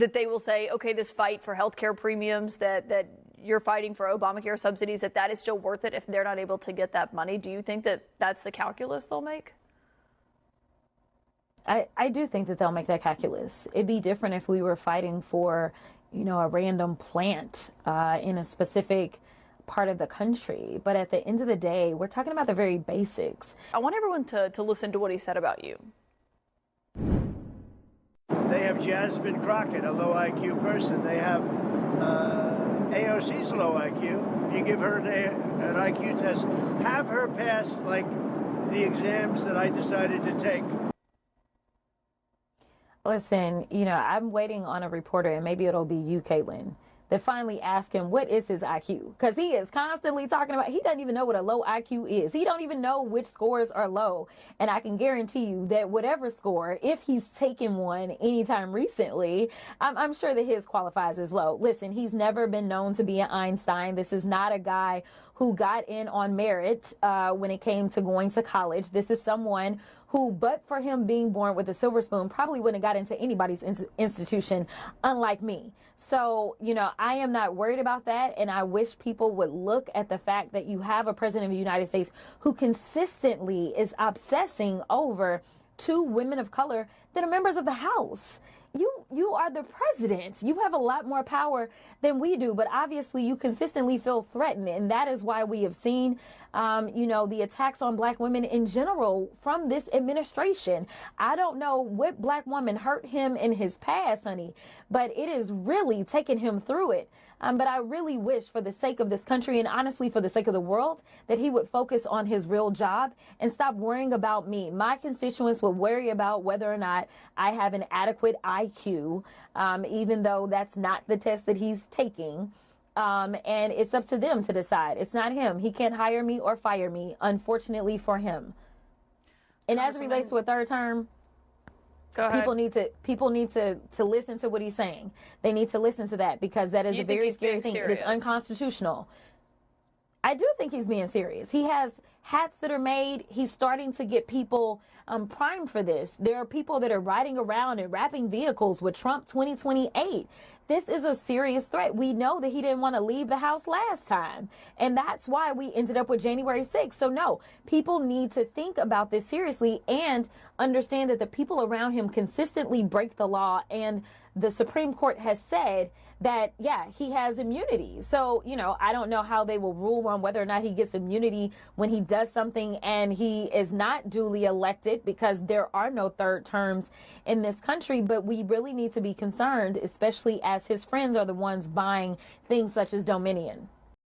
that they will say, okay, this fight for healthcare premiums that you're fighting for Obamacare subsidies, that is still worth it if they're not able to get that money? Do you think that that's the calculus they'll make? I do think that they'll make that calculus. It'd be different if we were fighting for, a random plant in a specific part of the country. But at the end of the day, we're talking about the very basics. I want everyone to listen to what he said about you. They have Jasmine Crockochit, a low IQ person. They have AOC's low IQ. You give her an IQ test, have her pass like the exams that I decided to take. Listen, I'm waiting on a reporter, and maybe it'll be you, Caitlin, that finally ask him what is his IQ, because he is constantly talking about, he doesn't even know what a low IQ is. He don't even know which scores are low. And I can guarantee you that whatever score, if he's taken one anytime recently, I'm sure that his qualifies as low. Listen, he's never been known to be an Einstein. This is not a guy who got in on merit when it came to going to college. This is someone who, but for him being born with a silver spoon, probably wouldn't have got into anybody's institution, unlike me. So, I am not worried about that. And I wish people would look at the fact that you have a president of the United States who consistently is obsessing over 2 women of color that are members of the House. You are the president. You have a lot more power than we do, but obviously you consistently feel threatened. And that is why we have seen, the attacks on black women in general from this administration. I don't know what black woman hurt him in his past, honey, but it is really taking him through it. But I really wish, for the sake of this country and honestly for the sake of the world, that he would focus on his real job and stop worrying about me. My constituents would worry about whether or not I have an adequate IQ, even though that's not the test that he's taking. And it's up to them to decide. It's not him. He can't hire me or fire me, unfortunately for him. And as it relates to a third term, people need to listen to what he's saying. They need to listen to that, because that is a very scary thing. Serious? It is unconstitutional. I do think he's being serious. He has hats that are made. He's starting to get people primed for this. There are people that are riding around and wrapping vehicles with Trump 2028. This is a serious threat. We know that he didn't want to leave the House last time, and that's why we ended up with January 6th. So no, people need to think about this seriously and understand that the people around him consistently break the law, and the Supreme Court has said that, yeah, he has immunity. So, I don't know how they will rule on whether or not he gets immunity when he does something and he is not duly elected, because there are no third terms in this country. But we really need to be concerned, especially as his friends are the ones buying things such as Dominion.